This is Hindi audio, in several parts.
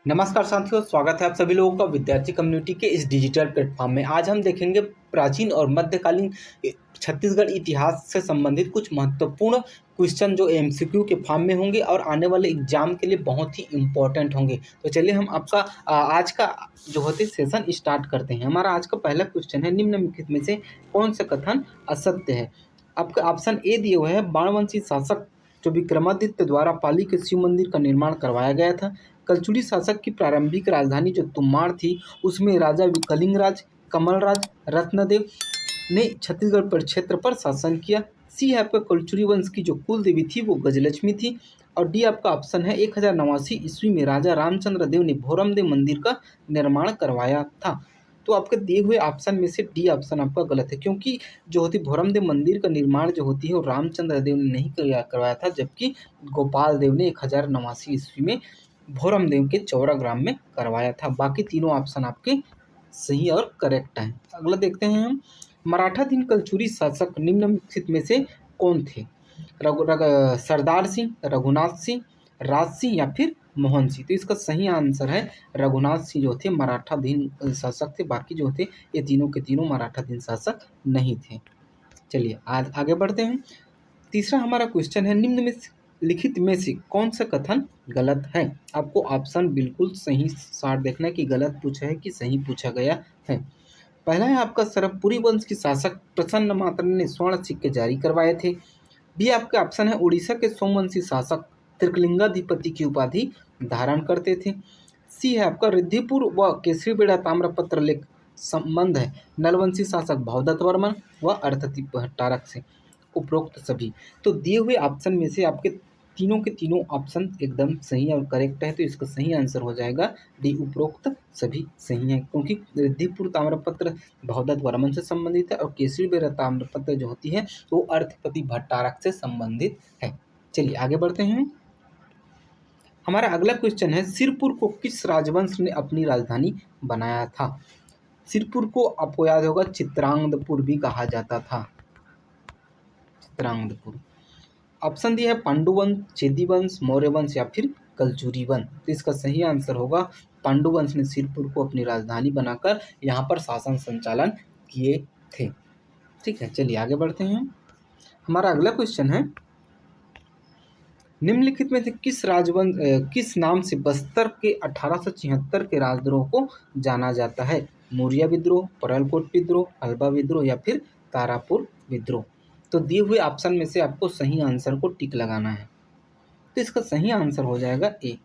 नमस्कार साथियों, स्वागत है आप सभी लोगों का विद्यार्थी कम्युनिटी के इस डिजिटल प्लेटफॉर्म में। आज हम देखेंगे प्राचीन और मध्यकालीन छत्तीसगढ़ इतिहास से संबंधित कुछ महत्वपूर्ण क्वेश्चन जो एमसीक्यू के फॉर्म में होंगे और आने वाले एग्जाम के लिए बहुत ही इम्पोर्टेंट होंगे। तो चलिए हम आपका आज का जो होते सेशन स्टार्ट करते हैं। हमारा आज का पहला क्वेश्चन है, निम्नलिखित में से कौन सा कथन असत्य है। आपका ऑप्शन ए दिए हुए हैं, बाणवंशी शासक जो विक्रमादित्य द्वारा पाली के शिव मंदिर का निर्माण करवाया गया था। कलचुरी शासक की प्रारंभिक राजधानी जो तुम्माड़ थी, उसमें राजा कलिंगराज कमलराज रत्नदेव ने छत्तीसगढ़ पर क्षेत्र पर शासन किया। सी है आपका, कलचुरी वंश की जो कुल देवी थी वो गजलक्ष्मी थी। और डी आपका ऑप्शन है, 1089 ईस्वी में राजा रामचंद्र देव ने भोरमदेव मंदिर का निर्माण करवाया था। तो आपके दिए हुए ऑप्शन में से डी ऑप्शन आपका गलत है, क्योंकि जो होती भोरमदेव मंदिर का निर्माण जो होती है वो रामचंद्र देव ने नहीं करवाया था, जबकि गोपाल देव ने 1089 ईस्वी में भोरमदेव के चौरा ग्राम में करवाया था। बाकी तीनों ऑप्शन आपके सही और करेक्ट हैं। अगला देखते हैं हम, मराठाधीन कलचुरी शासक निम्नलिखित में से कौन थे। सरदार सिंह, रघुनाथ सिंह, राज सिंह या फिर मोहन सिंह। तो इसका सही आंसर है रघुनाथ सिंह जो थे मराठाधीन शासक थे। बाकी जो थे ये तीनों के तीनों मराठाधीन शासक नहीं थे। चलिए आज आगे बढ़ते हैं। तीसरा हमारा क्वेश्चन है, निम्न में लिखित में से कौन सा कथन गलत है। आपको ऑप्शन बिल्कुल सही सार देखना है कि गलत पूछा है कि सही पूछा गया है। पहला है आपका, सरबपुरी वंश के शासक प्रसन्न मात्र ने स्वर्ण सिक्के जारी करवाए थे। बी आपका ऑप्शन है, उड़ीसा के सोमवंशी शासक त्रिकलिंगाधिपति की उपाधि धारण करते थे। सी है आपका, रिद्धिपुर व केसरीबेड़ा ताम्रपत्र लेख संबंध है नलवंशी शासक भवदत्त वर्मन व अर्थति भट्टारक से। उपरोक्त सभी। तो दिए हुए ऑप्शन में से आपके तीनों के तीनों ऑप्शन एकदम सही और करेक्ट है। तो इसका सही आंसर हो जाएगा डी, उपरोक्त सभी सही है, क्योंकि रिद्धिपुर ताम्रपत्र भवदत्त वर्मन से संबंधित है और केसरीबेड़ा ताम्रपत्र जो होती है वो अर्थपति भट्टारक से संबंधित है। चलिए आगे बढ़ते हैं। हमारा अगला क्वेश्चन है, सिरपुर को किस राजवंश ने अपनी राजधानी बनाया था। सिरपुर को आपको याद होगा चित्रांगदपुर भी कहा जाता था। चित्रांगदपुर। ऑप्शन दिया है, पांडुवंश, चेदीवंश, मौर्यवंश या फिर कलचुरी वंश। तो इसका सही आंसर होगा पांडुवंश ने सिरपुर को अपनी राजधानी बनाकर यहाँ पर शासन संचालन किए थे। ठीक है, चलिए आगे बढ़ते हैं। हमारा अगला क्वेश्चन है, निम्नलिखित में से किस नाम से बस्तर के 1876 के राजद्रोह को जाना जाता है। मौर्य विद्रोह, परलकोट विद्रोह, हल्बा विद्रोह या फिर तारापुर विद्रोह। तो दिए हुए ऑप्शन में से आपको सही आंसर को टिक लगाना है। तो इसका सही आंसर हो जाएगा ए।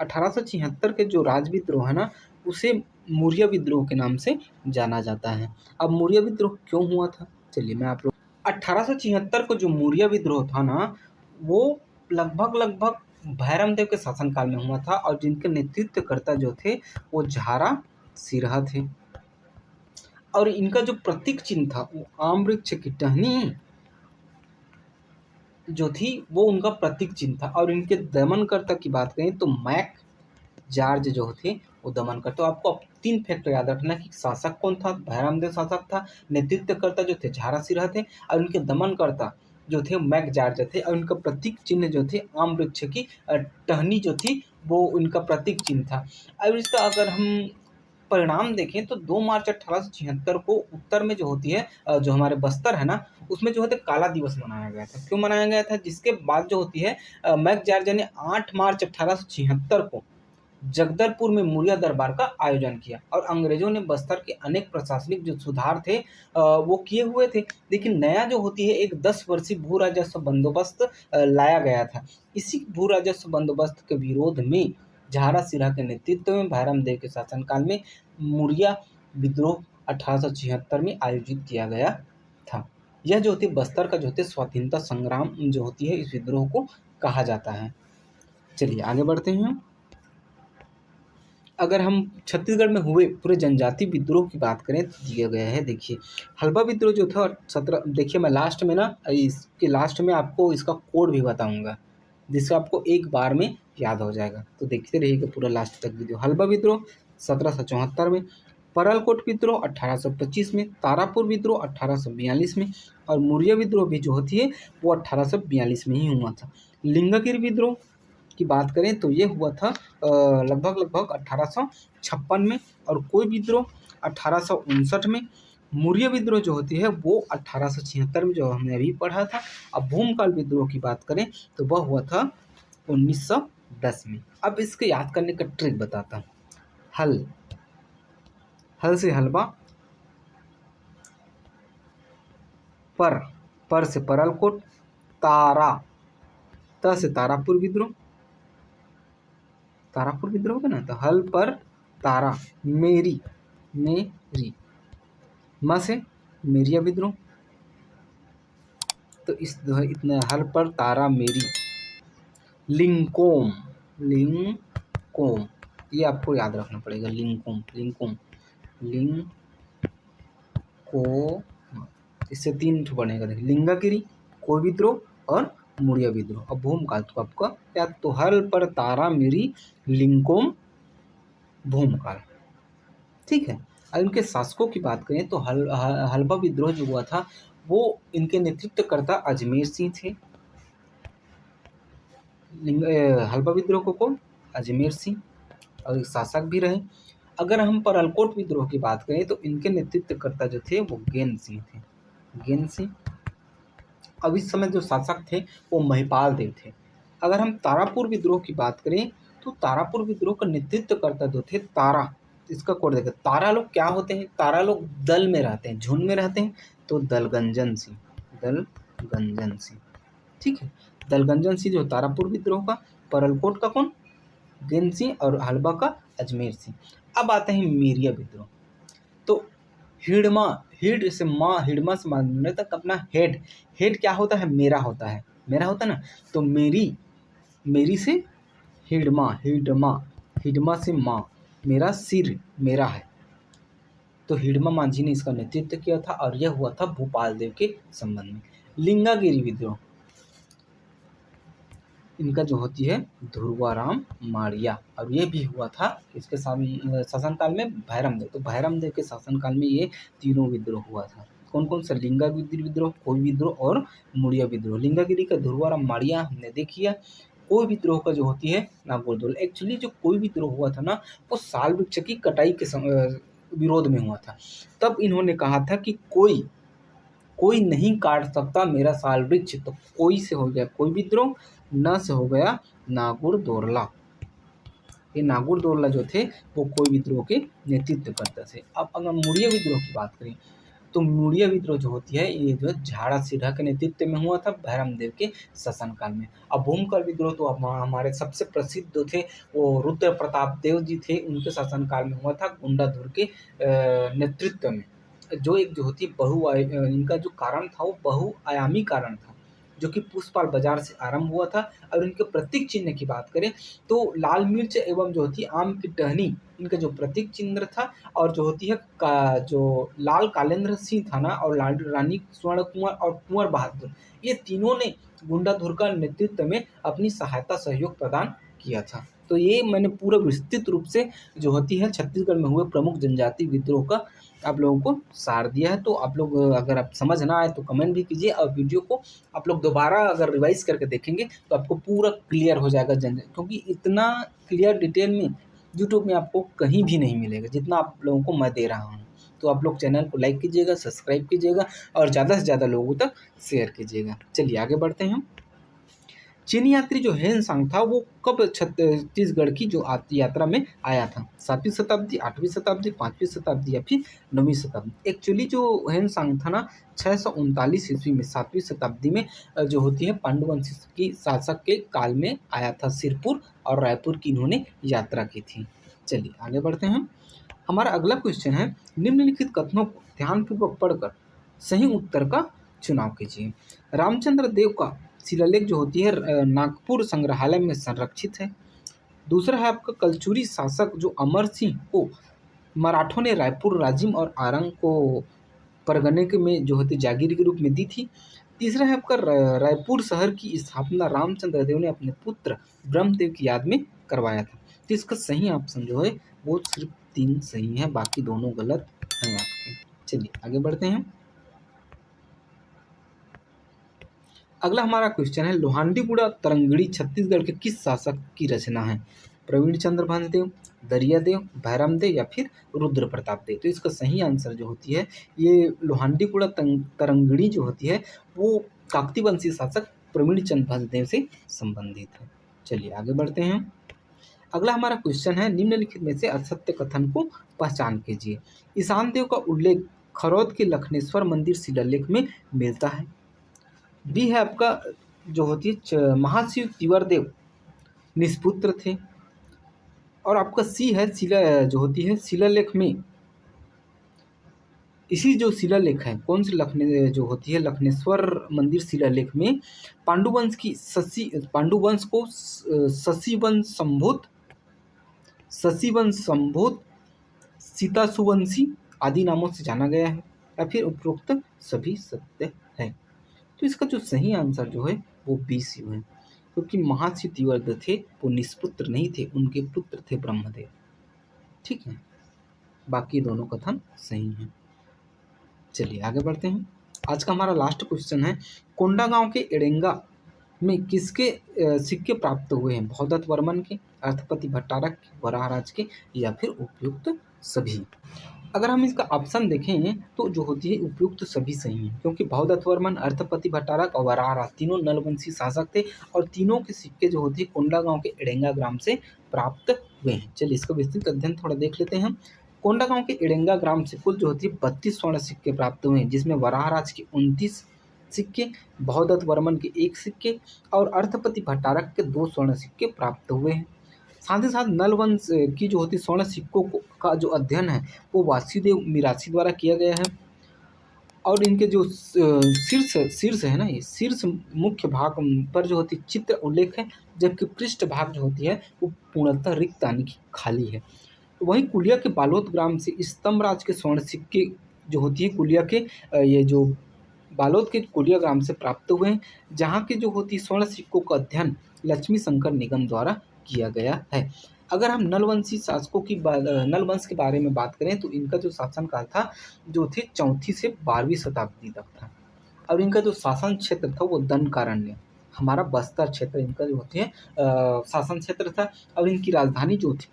1876 के जो राज विद्रोह है ना, उसे मौर्य विद्रोह के नाम से जाना जाता है। अब मौर्य विद्रोह क्यों हुआ था, चलिए मैं आप लोग 1876 को जो मौर्य विद्रोह था ना, वो लगभग भैरमदेव के शासनकाल में हुआ था और जिनके नेतृत्वकर्ता जो थे वो झारा सिरहा थे। और इनका जो प्रतीक चिन्ह था वो आम वृक्ष की टहनी जो थी वो उनका प्रतीक चिन्ह था। और इनके दमनकर्ता की बात करें तो मैक जॉर्ज जो थे वो दमन करते। तो आपको 3 फैक्टर याद रखना कि शासक कौन था, भैरमदेव शासक था, नेतृत्वकर्ता जो थे झारा सिरहा थे और उनके दमनकर्ता जो थे मैक जॉर्ज थे। और उनका प्रतीक चिन्ह जो थे आम वृक्ष की टहनी जो थी वो उनका प्रतीक चिन्ह था। और इसका अगर हम परिणाम देखें तो 2 मार्च 1876 को उत्तर में जो होती है जो हमारे बस्तर है ना, उसमें जो है काला दिवस मनाया गया था। क्यों मनाया गया था, जिसके बाद जो होती है मैक जॉर्ज ने 8 मार्च 1876 को जगदलपुर में मौर्य दरबार का आयोजन किया। और अंग्रेजों ने बस्तर के अनेक प्रशासनिक जो सुधार थे वो किए हुए थे, लेकिन नया जो होती है एक 10 वर्षीय भू राजस्व बंदोबस्त लाया गया था। इसी भू राजस्व बंदोबस्त के विरोध में झारा सिरहा के नेतृत्व में भैरमदेव के शासनकाल में मौर्य विद्रोह 1876 में आयोजित किया गया था। यह जो होती है बस्तर का जो होती है स्वाधीनता संग्राम जो होती है, इस विद्रोह को कहा जाता है। चलिए आगे बढ़ते हैं। अगर हम छत्तीसगढ़ में हुए पूरे जनजाति विद्रोह की बात करें तो दिया गया है, देखिए हल्बा विद्रोह जो था 17, देखिए मैं लास्ट में ना इसके लास्ट में आपको इसका कोड भी बताऊंगा जिससे आपको एक बार में याद हो जाएगा। तो देखते रहिएगा पूरा लास्ट तक वीडियो। हल्बा विद्रोह 1774 में, परलकोट विद्रोह 1825 में, तारापुर विद्रोह 1842 में और मौर्य विद्रोह भी जो होती है वो 1842 में ही हुआ था। लिंगागिरी विद्रोह की बात करें तो ये हुआ था लगभग 1856 में, और कोई विद्रोह 1859 में। मौर्य विद्रोह जो होती है वो 1876 में, जो हमने अभी पढ़ा था। अब भूमकाल विद्रोह की बात करें तो वह हुआ था 1910 में। अब इसके याद करने का ट्रिक बताता हूँ। हल से हलवा, पर से परलकोट, तारा, त से तारापुर विद्रोह का ना, तो हल पर तारा, मेरी, म से मेरिया विद्रोह। तो इतना हल पर तारा मेरी। लिंकोम, ये आपको याद रखना पड़ेगा। लिंकोम, इससे 3 ठो बनेगा। देखिए, लिंगागिरी, कोई विद्रोह और मौर्य विद्रोह। अब भूमकाल तो आपका याद, तो हल पर तारा मेरी, लिंकोम, भूमकाल। ठीक है। अब इनके शासकों की बात करें तो हलवा विद्रोह जो हुआ था वो इनके नेतृत्वकर्ता अजमेर सिंह थे। हलवा विद्रोह को कौन? अजमेर सिंह, और शासक भी रहे। अगर हम परलकोट विद्रोह की बात करें तो इनके नेतृत्वकर्ता जो थे वो गेन सिंह थे। अब इस समय जो शासक थे वो महिपाल देव थे। अगर हम तारापुर विद्रोह की बात करें तो तारापुर विद्रोह का नेतृत्वकर्ता जो थे तारा, इसका कोड देखिए। तारा लोग क्या होते हैं? तारा लोग दल में रहते हैं, झुंड में रहते हैं, तो दलगंजन सिंह। ठीक है, दलगंजन सिंह जो तारापुर विद्रोह का, परलकोट का कौन? गेन सिंह, और हलवा का अजमेर सिंह। अब आते हैं मेरिया विद्रोह। तो हिड से मानने तक अपना हेड क्या होता है? मेरा होता है ना। तो मेरी से हिडमा से माँ, मेरा सिर मेरा है। तो हिडमा मांझी ने इसका नेतृत्व किया था, और यह हुआ था भूपाल देव के संबंध में। लिंगागिरी विद्रोह, इनका जो होती है ध्रुवाराम माड़िया, और ये भी हुआ था इसके शासनकाल में भैरम देव। तो भैरम देव के शासनकाल में ये तीनों विद्रोह हुआ था। कौन कौन सा? लिंगागिरी विद्रोह, कोई विद्रोह और मौर्य विद्रोह। लिंगागिरी का ध्रुवाराम माड़िया हमने देखी है। कोई विद्रोह का जो होती है नागोरदोल। एक्चुअली जो कोई विद्रोह हुआ था ना, वो साल वृक्ष की कटाई के विरोध में हुआ था। तब इन्होंने कहा था कि कोई नहीं काट सकता मेरा साल वृक्ष। तो कोई से हो गया कोई विद्रोह, न से हो गया नागुर-दोरला। ये नागुर-दोरला जो थे वो कोई विद्रोह के नेतृत्व करते थे। अब अगर मौर्य विद्रोह की बात करें तो मौर्य विद्रोह जो होती है ये जो झाड़ा सिद्धा के नेतृत्व में हुआ था भैरम देव के शासनकाल में। अब भूमकाल विद्रोह तो हमारे सबसे प्रसिद्ध जो थे वो रुद्र प्रताप देव जी थे, उनके शासनकाल में हुआ था गुंडाधुर के नेतृत्व में। जो एक जो होती इनका जो कारण था वो बहुआयामी कारण था, जो कि पुष्पाल बाजार से आरंभ हुआ था। और इनके प्रतीक चिन्ह की बात करें तो लाल मिर्च एवं जो होती है आम की टहनी, इनका जो प्रतीक चिन्ह था। और जो होती है जो लाल कालेंद्र सिंह था ना, और लाल रानी स्वर्ण कुंवर और कुंवर बहादुर, ये तीनों ने गुंडाधुर का नेतृत्व में अपनी सहायता सहयोग प्रदान किया था। तो ये मैंने पूरा विस्तृत रूप से जो होती है छत्तीसगढ़ में हुए प्रमुख जनजाति विद्रोह का आप लोगों को सार दिया है। तो आप लोग अगर आप समझ ना आए तो कमेंट भी कीजिए, और वीडियो को आप लोग दोबारा अगर रिवाइज करके देखेंगे तो आपको पूरा क्लियर हो जाएगा क्योंकि इतना क्लियर डिटेल में यूट्यूब में आपको कहीं भी नहीं मिलेगा जितना आप लोगों को मैं दे रहा हूँ। तो आप लोग चैनल को लाइक कीजिएगा, सब्सक्राइब कीजिएगा, और ज़्यादा से ज़्यादा लोगों तक शेयर कीजिएगा। चलिए आगे बढ़ते हैं हम। चीनी यात्री जो हेनसांग था वो कब छत्तीसगढ़ की जो यात्रा में आया था? 7वीं शताब्दी, 8वीं शताब्दी, 5वीं शताब्दी या फिर 9वीं शताब्दी? एक्चुअली जो हेनसांग था ना 639 ईस्वी में 7वीं शताब्दी में जो होती है पांडुवंश की शासक के काल में आया था। सिरपुर और रायपुर की इन्होंने यात्रा की थी। चलिए आगे बढ़ते हैं। हमारा अगला क्वेश्चन है, निम्नलिखित कथनों को ध्यानपूर्वक पढ़कर सही उत्तर का चुनाव कीजिए। रामचंद्र देव का शिलालेख जो होती है नागपुर संग्रहालय में संरक्षित है। दूसरा है आपका कलचुरी शासक जो अमर सिंह को मराठों ने रायपुर, राजिम और आरंग को परगने के में जो होती जागीर के रूप में दी थी। तीसरा है आपका रायपुर शहर की स्थापना रामचंद्र देव ने अपने पुत्र ब्रह्मदेव की याद में करवाया था। तो इसका सही ऑप्शन जो है वो सिर्फ 3 सही है, बाकी दोनों गलत हैं आपके। चलिए आगे बढ़ते हैं। अगला हमारा क्वेश्चन है, लोहांडीगुड़ा तरंगड़ी छत्तीसगढ़ के किस शासक की रचना है? प्रवीण चंद्र भंजदेव, दरियादेव, भैरमदेव या फिर रुद्र प्रताप देव? तो इसका सही आंसर जो होती है, ये लोहांडीगुड़ा तरंगड़ी जो होती है वो काकती वंशी शासक प्रवीण चंद्र भंजदेव से संबंधित है। चलिए आगे बढ़ते हैं। अगला हमारा क्वेश्चन है, निम्नलिखित में से असत्य कथन को पहचान कीजिए। ईशान देव का उल्लेख खरौद के लखनेश्वर मंदिर शिलालेख में मिलता है। बी है आपका जो होती है महाशिव तिवर देव निष्पुत्र थे। और आपका सी है शिला जो होती है शिलालेख में, इसी जो शिलालेख है कौन सी लखने जो होती है लखनेश्वर मंदिर शिलालेख में पांडुवंश की पांडुवंश को शशिवंश संभूत सीता सुवंशी आदि नामों से जाना गया है या फिर उपरोक्त सभी सत्य है? तो इसका जो सही आंसर जो है वो बी शिव है, क्योंकि महर्षि तिवर्द थे वो निष्पुत्र नहीं थे, उनके पुत्र थे ब्रह्मदेव। ठीक है, बाकी दोनों कथन सही हैं। चलिए आगे बढ़ते हैं। आज का हमारा लास्ट क्वेश्चन है, कोंडागांव के एड़ेंगा में किसके सिक्के प्राप्त हुए हैं? भौदत्त वर्मन के, अर्थपति भट्टारक के, वराहराज के या फिर उपयुक्त सभी? अगर हम इसका ऑप्शन देखें तो जो होती है उपयुक्त सभी सही है, क्योंकि भौदत्त वर्मन, अर्थपति भट्टारक और वराहराज तीनों नलवंशी शासक थे और तीनों के सिक्के जो होती है कोंडागांव के एड़ेंगा ग्राम से प्राप्त हुए हैं। चलिए इसका विस्तृत अध्ययन थोड़ा देख लेते हैं। कोंडागांव के एड़ेंगा ग्राम से कुल जो होती है 32 स्वर्ण सिक्के प्राप्त हुए हैं, जिसमें वराहराज के 29 सिक्के, भौदत्त वर्मन के 1 सिक्के और अर्थपति भट्टारक के 2 स्वर्ण सिक्के प्राप्त हुए हैं। साथ ही साथ नलवंश की जो होती स्वर्ण सिक्कों का जो अध्ययन है वो वासुदेव मिरासी द्वारा किया गया है। और इनके जो शीर्ष है ना, ये शीर्ष मुख्य भाग पर जो होती चित्र उल्लेख है, जबकि पृष्ठ भाग जो होती है वो पूर्णतः रिक्त यानी कि खाली है। वहीं कुलिया के बालोद ग्राम से स्तंभराज के स्वर्ण सिक्के जो होती है कुलिया के ये जो बालोद के कुलिया ग्राम से प्राप्त हुए हैं, जहाँ के जो होती स्वर्ण सिक्कों का अध्ययन लक्ष्मी शंकर निगम द्वारा किया गया है। अगर हम नलवंशी शासकों की नलवंश के बारे में बात करें तो इनका जो शासनकाल था जो थे 4वीं से 12वीं शताब्दी तक था। और इनका जो शासन क्षेत्र था वो दंडकारण्य, हमारा बस्तर क्षेत्र इनका जो होती है शासन क्षेत्र था। और इनकी राजधानी जो थी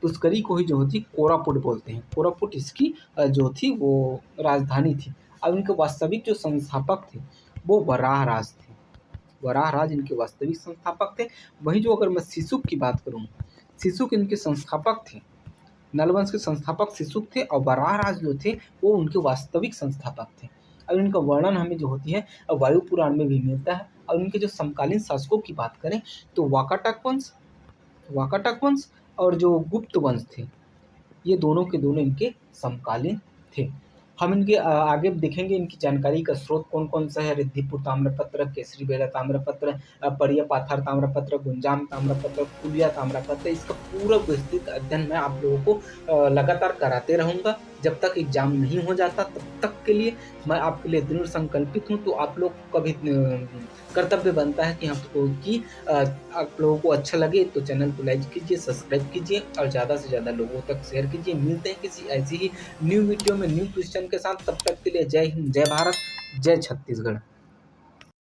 पुष्करी को ही जो होती कोरापुट बोलते हैं, कोरापुट इसकी जो थी वो राजधानी थी। अब इनके वास्तविक जो संस्थापक थे वो वराहराज थे, वराहराज इनके वास्तविक संस्थापक थे। वहीं जो अगर मैं शिशुक की बात करूँ, शिशुक इनके संस्थापक थे, नलवंश के संस्थापक शिशुक थे और वराहराज जो थे वो उनके वास्तविक संस्थापक थे। और इनका वर्णन हमें जो होती है वायु पुराण में भी मिलता है। और इनके जो समकालीन शासकों की बात करें तो वाकाटक वंश और जो गुप्त वंश थे, ये दोनों के दोनों इनके समकालीन थे। हम इनके आगे देखेंगे इनकी जानकारी का स्रोत कौन कौन सा है। रिद्धिपुर ताम्रपत्र, केसरी बेला ताम्रपत्र, परिया पाथर ताम्रपत्र, गुंजाम ताम्रपत्र, कुलिया ताम्रपत्र। इसका पूरा विस्तृत अध्ययन मैं आप लोगों को लगातार कराते रहूँगा जब तक एग्जाम नहीं हो जाता। तब तक के लिए मैं आपके लिए दृढ़ संकल्पित हूँ। तो आप लोग का भी कर्तव्य बनता है कि आप लोगों को अच्छा लगे तो चैनल को लाइक कीजिए, सब्सक्राइब कीजिए और ज़्यादा से ज़्यादा लोगों तक शेयर कीजिए। मिलते हैं किसी ऐसी ही न्यू वीडियो में न्यू क्वेश्चन के साथ। तब तक के लिए जय हिंद, जय भारत, जय छत्तीसगढ़।